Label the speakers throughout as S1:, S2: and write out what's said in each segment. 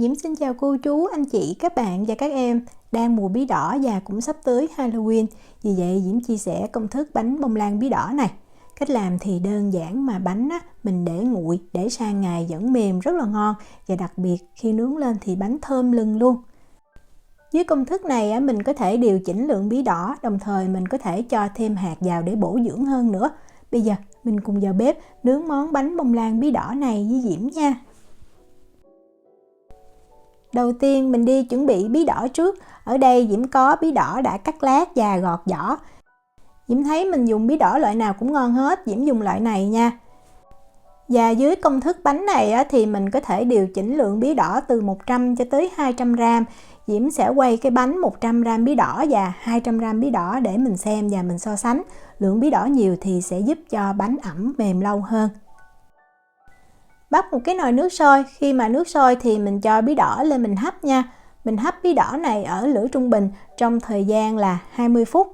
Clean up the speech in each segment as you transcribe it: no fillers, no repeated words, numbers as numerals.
S1: Diễm xin chào cô chú, anh chị, các bạn và các em. Đang mùa bí đỏ và cũng sắp tới Halloween. Vì vậy Diễm chia sẻ công thức bánh bông lan bí đỏ này. Cách làm thì đơn giản mà bánh mình để nguội, để sang ngày vẫn mềm rất là ngon. Và đặc biệt khi nướng lên thì bánh thơm lừng luôn. Với công thức này mình có thể điều chỉnh lượng bí đỏ, đồng thời mình có thể cho thêm hạt vào để bổ dưỡng hơn nữa. Bây giờ mình cùng vào bếp nướng món bánh bông lan bí đỏ này với Diễm nha. Đầu tiên mình đi chuẩn bị bí đỏ trước. Ở đây Diễm có bí đỏ đã cắt lát và gọt vỏ. Diễm thấy mình dùng bí đỏ loại nào cũng ngon hết, Diễm dùng loại này nha. Và dưới công thức bánh này thì mình có thể điều chỉnh lượng bí đỏ từ 100 cho tới 200 g. Diễm sẽ quay cái bánh 100 g bí đỏ và 200 g bí đỏ để mình xem và mình so sánh. Lượng bí đỏ nhiều thì sẽ giúp cho bánh ẩm mềm lâu hơn. Bắt một cái nồi nước sôi, khi mà nước sôi thì mình cho bí đỏ lên mình hấp nha. Mình hấp bí đỏ này ở lửa trung bình trong thời gian là 20 phút.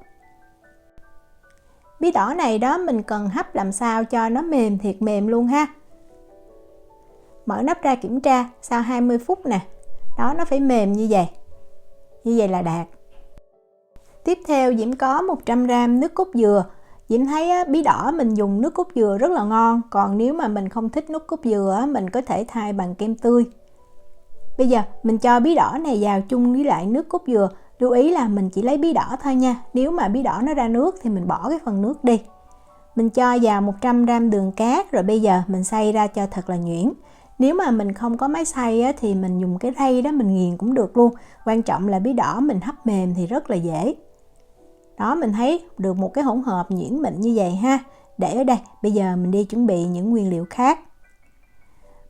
S1: Bí đỏ này đó mình cần hấp làm sao cho nó mềm thiệt mềm luôn ha. Mở nắp ra kiểm tra sau 20 phút nè. Đó, nó phải mềm như vậy. Như vậy là đạt. Tiếp theo Diễm có 100 g nước cốt dừa. Diễm thấy bí đỏ mình dùng nước cốt dừa rất là ngon. Còn nếu mà mình không thích nước cốt dừa mình có thể thay bằng kem tươi. Bây giờ mình cho bí đỏ này vào chung với lại nước cốt dừa. Lưu ý là mình chỉ lấy bí đỏ thôi nha. Nếu mà bí đỏ nó ra nước thì mình bỏ cái phần nước đi. Mình cho vào 100 g đường cát. Rồi bây giờ mình xay ra cho thật là nhuyễn. Nếu mà mình không có máy xay thì mình dùng cái rây đó mình nghiền cũng được luôn. Quan trọng là bí đỏ mình hấp mềm thì rất là dễ. Đó, mình thấy được một cái hỗn hợp nhuyễn mịn như vậy ha. Để ở đây, bây giờ mình đi chuẩn bị những nguyên liệu khác.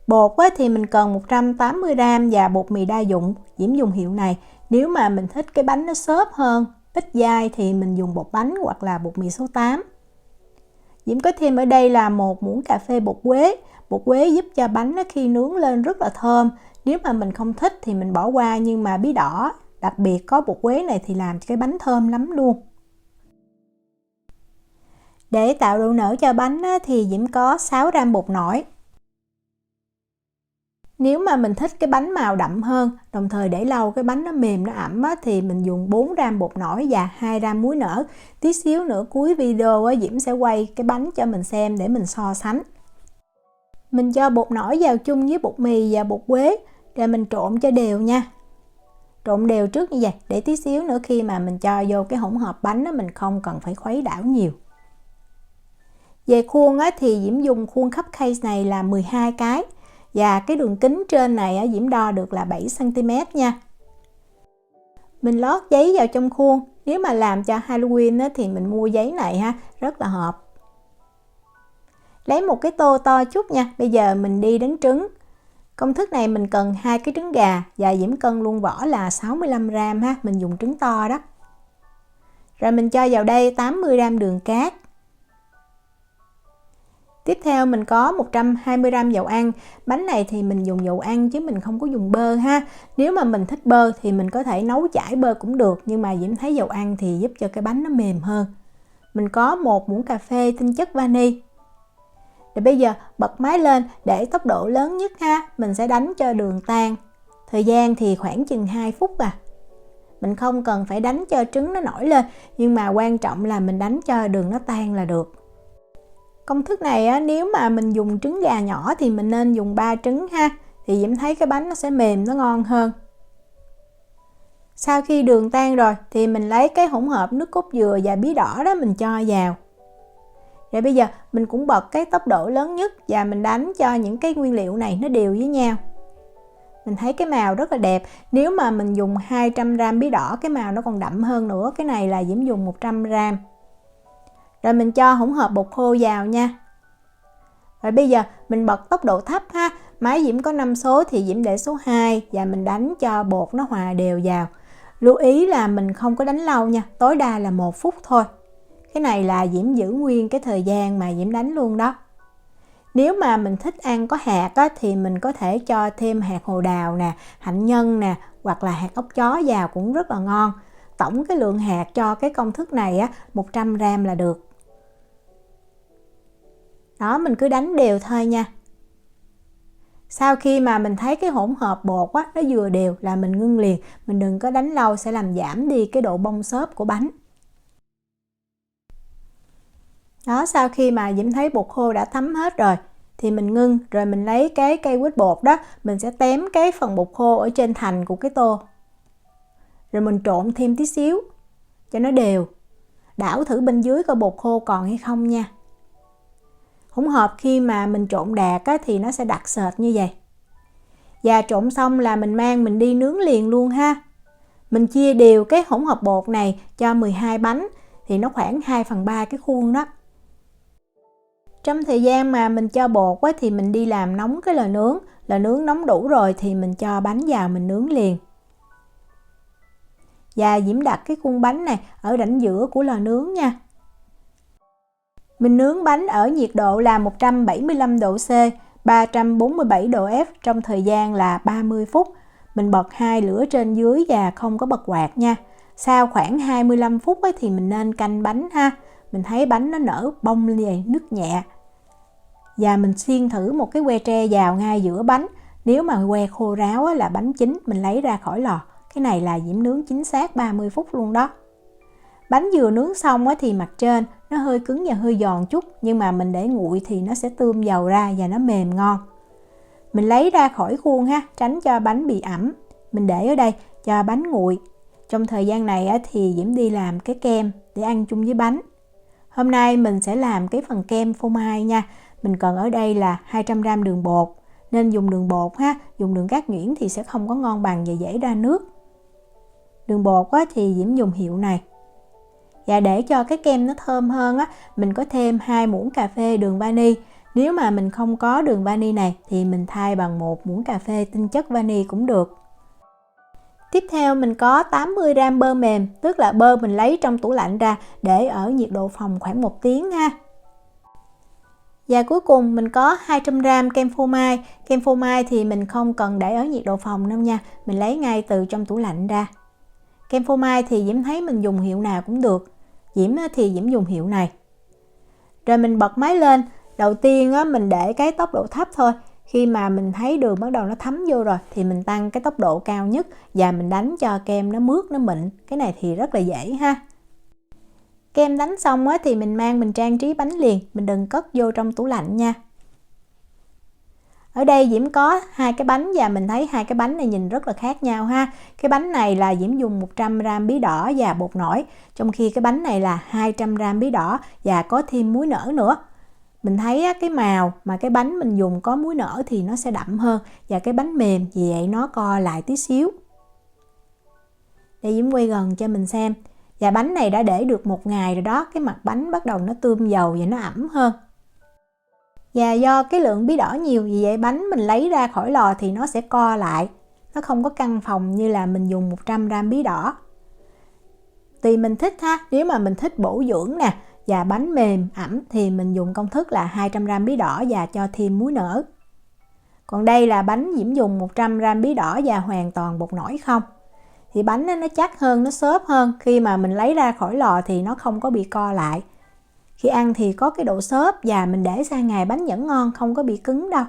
S1: Bột thì mình cần 180 g và bột mì đa dụng. Diễm dùng hiệu này. Nếu mà mình thích cái bánh nó xốp hơn, ít dai thì mình dùng bột bánh hoặc là bột mì số 8. Diễm có thêm ở đây là 1 muỗng cà phê bột quế. Bột quế giúp cho bánh khi nướng lên rất là thơm. Nếu mà mình không thích thì mình bỏ qua, nhưng mà bí đỏ đặc biệt có bột quế này thì làm cho cái bánh thơm lắm luôn. Để tạo độ nở cho bánh thì Diễm có 6 g bột nổi. Nếu mà mình thích cái bánh màu đậm hơn, đồng thời để lâu cái bánh nó mềm nó ẩm thì mình dùng 4 g bột nổi và 2 g muối nở. Tí xíu nữa cuối video Diễm sẽ quay cái bánh cho mình xem để mình so sánh. Mình cho bột nổi vào chung với bột mì và bột quế để mình trộn cho đều nha. Trộn đều trước như vậy để tí xíu nữa khi mà mình cho vô cái hỗn hợp bánh mình không cần phải khuấy đảo nhiều. Về khuôn thì Diễm dùng khuôn cupcake này là 12 cái. Và cái đường kính trên này Diễm đo được là 7 cm nha. Mình lót giấy vào trong khuôn. Nếu mà làm cho Halloween thì mình mua giấy này ha, rất là hợp. Lấy một cái tô to chút nha. Bây giờ mình đi đánh trứng. Công thức này mình cần 2 cái trứng gà và Diễm cân luôn vỏ là 65 g ha, mình dùng trứng to đó. Rồi mình cho vào đây 80 g đường cát. Tiếp theo mình có 120 g dầu ăn. Bánh này thì mình dùng dầu ăn chứ mình không có dùng bơ ha. Nếu mà mình thích bơ thì mình có thể nấu chảy bơ cũng được, nhưng mà Diễm thấy dầu ăn thì giúp cho cái bánh nó mềm hơn. Mình có 1 muỗng cà phê tinh chất vani. Rồi bây giờ bật máy lên để tốc độ lớn nhất ha. Mình sẽ đánh cho đường tan. Thời gian thì khoảng chừng 2 phút à. Mình không cần phải đánh cho trứng nó nổi lên, nhưng mà quan trọng là mình đánh cho đường nó tan là được. Công thức này nếu mà mình dùng trứng gà nhỏ thì mình nên dùng 3 trứng ha. Thì Diễm thấy cái bánh nó sẽ mềm, nó ngon hơn. Sau khi đường tan rồi thì mình lấy cái hỗn hợp nước cốt dừa và bí đỏ đó mình cho vào. Rồi bây giờ mình cũng bật cái tốc độ lớn nhất và mình đánh cho những cái nguyên liệu này nó đều với nhau. Mình thấy cái màu rất là đẹp. Nếu mà mình dùng 200 g bí đỏ cái màu nó còn đậm hơn nữa. Cái này là Diễm dùng 100 g. Rồi mình cho hỗn hợp bột khô vào nha. Rồi bây giờ mình bật tốc độ thấp ha. Máy Diễm có 5 số thì Diễm để số 2 và mình đánh cho bột nó hòa đều vào. Lưu ý là mình không có đánh lâu nha, tối đa là 1 phút thôi. Cái này là Diễm giữ nguyên cái thời gian mà Diễm đánh luôn đó. Nếu mà mình thích ăn có hạt thì mình có thể cho thêm hạt hồ đào nè, hạnh nhân nè, hoặc là hạt ốc chó vào cũng rất là ngon. Tổng cái lượng hạt cho cái công thức này 100 g là được. Đó, mình cứ đánh đều thôi nha. Sau khi mà mình thấy cái hỗn hợp bột á, nó vừa đều là mình ngưng liền. Mình đừng có đánh lâu sẽ làm giảm đi cái độ bong xốp của bánh. Đó, sau khi mà Diễm thấy bột khô đã thấm hết rồi thì mình ngưng, rồi mình lấy cái cây quýt bột đó, mình sẽ tém cái phần bột khô ở trên thành của cái tô. Rồi mình trộn thêm tí xíu cho nó đều. Đảo thử bên dưới coi bột khô còn hay không nha. Hỗn hợp khi mà mình trộn đạt á, thì nó sẽ đặc sệt như vậy. Và trộn xong là mình mang mình đi nướng liền luôn ha. Mình chia đều cái hỗn hợp bột này cho 12 bánh thì nó khoảng 2/3 cái khuôn đó. Trong thời gian mà mình cho bột á, thì mình đi làm nóng cái lò nướng. Lò nướng nóng đủ rồi thì mình cho bánh vào mình nướng liền. Và Diễm đặt cái khuôn bánh này ở rãnh giữa của lò nướng nha. Mình nướng bánh ở nhiệt độ là 175 độ C, 347 độ F trong thời gian là 30 phút. Mình bật 2 lửa trên dưới và không có bật quạt nha. Sau khoảng 25 phút ấy thì mình nên canh bánh ha. Mình thấy bánh nó nở bông như vậy, nứt nhẹ. Và mình xiên thử một cái que tre vào ngay giữa bánh. Nếu mà que khô ráo á, là bánh chín, mình lấy ra khỏi lò. Cái này là Diễm nướng chính xác 30 phút luôn đó. Bánh vừa nướng xong á, thì mặt trên nó hơi cứng và hơi giòn chút, nhưng mà mình để nguội thì nó sẽ tươm dầu ra và nó mềm ngon. Mình lấy ra khỏi khuôn ha, tránh cho bánh bị ẩm. Mình để ở đây cho bánh nguội. Trong thời gian này á, thì Diễm đi làm cái kem để ăn chung với bánh. Hôm nay mình sẽ làm cái phần kem phô mai nha. Mình cần ở đây là 200g đường bột. Nên dùng đường bột ha, dùng đường cát nhuyễn thì sẽ không có ngon bằng và dễ ra nước. Đường bột á, thì Diễm dùng hiệu này. Và để cho cái kem nó thơm hơn á, mình có thêm 2 muỗng cà phê đường vani. Nếu mà mình không có đường vani này thì mình thay bằng 1 muỗng cà phê tinh chất vani cũng được. Tiếp theo mình có 80g bơ mềm, tức là bơ mình lấy trong tủ lạnh ra để ở nhiệt độ phòng khoảng 1 tiếng ha. Và cuối cùng mình có 200g kem phô mai. Kem phô mai thì mình không cần để ở nhiệt độ phòng đâu nha, mình lấy ngay từ trong tủ lạnh ra. Kem phô mai thì Diễm thấy mình dùng hiệu nào cũng được. Diễm thì Diễm dùng hiệu này. Rồi mình bật máy lên. Đầu tiên mình để cái tốc độ thấp thôi. Khi mà mình thấy đường bắt đầu nó thấm vô rồi thì mình tăng cái tốc độ cao nhất và mình đánh cho kem nó mướt, nó mịn. Cái này thì rất là dễ ha. Kem đánh xong thì mình mang mình trang trí bánh liền. Mình đừng cất vô trong tủ lạnh nha. Ở đây Diễm có 2 cái bánh và mình thấy 2 cái bánh này nhìn rất là khác nhau ha. Cái bánh này là Diễm dùng 100g bí đỏ và bột nổi, trong khi cái bánh này là 200g bí đỏ và có thêm muối nở nữa. Mình thấy cái màu mà cái bánh mình dùng có muối nở thì nó sẽ đậm hơn và cái bánh mềm vì vậy nó co lại tí xíu. Để Diễm quay gần cho mình xem. Và bánh này đã để được 1 ngày rồi đó, cái mặt bánh bắt đầu nó tươm dầu và nó ẩm hơn. Và do cái lượng bí đỏ nhiều vì vậy bánh mình lấy ra khỏi lò thì nó sẽ co lại. Nó không có căng phồng như là mình dùng 100g bí đỏ. Tùy mình thích ha, nếu mà mình thích bổ dưỡng nè và bánh mềm ẩm thì mình dùng công thức là 200g bí đỏ và cho thêm muối nở. Còn đây là bánh Diễm dùng 100g bí đỏ và hoàn toàn bột nổi không. Thì bánh nó chắc hơn, nó xốp hơn. Khi mà mình lấy ra khỏi lò thì nó không có bị co lại. Khi ăn thì có cái độ xốp và mình để sang ngày bánh vẫn ngon, không có bị cứng đâu.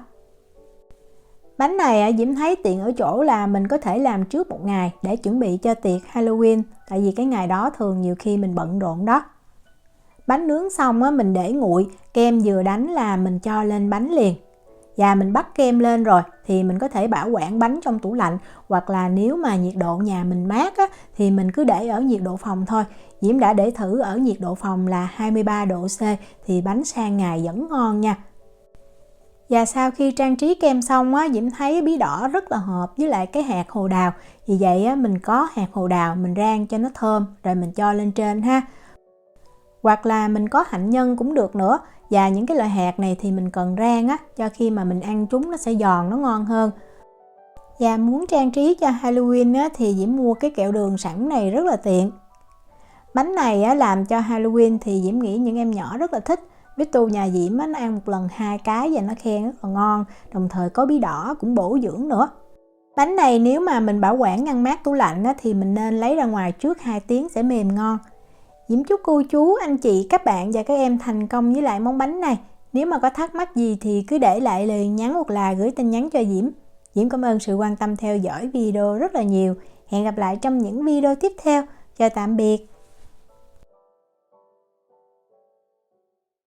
S1: Bánh này Diễm thấy tiện ở chỗ là mình có thể làm trước 1 ngày để chuẩn bị cho tiệc Halloween. Tại vì cái ngày đó thường nhiều khi mình bận rộn đó. Bánh nướng xong mình để nguội, kem vừa đánh là mình cho lên bánh liền. Và mình bắt kem lên rồi thì mình có thể bảo quản bánh trong tủ lạnh, hoặc là nếu mà nhiệt độ nhà mình mát thì mình cứ để ở nhiệt độ phòng thôi. Diễm đã để thử ở nhiệt độ phòng là 23 độ C thì bánh sang ngày vẫn ngon nha. Và sau khi trang trí kem xong Diễm thấy bí đỏ rất là hợp với lại cái hạt hồ đào. Vì vậy mình có hạt hồ đào mình rang cho nó thơm rồi mình cho lên trên ha. Hoặc là mình có hạnh nhân cũng được nữa. Và những cái loại hạt này thì mình cần rang cho khi mà mình ăn chúng nó sẽ giòn, nó ngon hơn. Và muốn trang trí cho Halloween thì Diễm mua cái kẹo đường sẵn này rất là tiện. Bánh này làm cho Halloween thì Diễm nghĩ những em nhỏ rất là thích. Victor nhà Diễm nó ăn 1 lần 2 cái và nó khen rất là ngon. Đồng thời có bí đỏ cũng bổ dưỡng nữa. Bánh này nếu mà mình bảo quản ngăn mát tủ lạnh thì mình nên lấy ra ngoài trước 2 tiếng sẽ mềm ngon. Diễm chúc cô chú, anh chị, các bạn và các em thành công với lại món bánh này. Nếu mà có thắc mắc gì thì cứ để lại lời nhắn hoặc là gửi tin nhắn cho Diễm. Diễm cảm ơn sự quan tâm theo dõi video rất là nhiều. Hẹn gặp lại trong những video tiếp theo. Chào tạm biệt.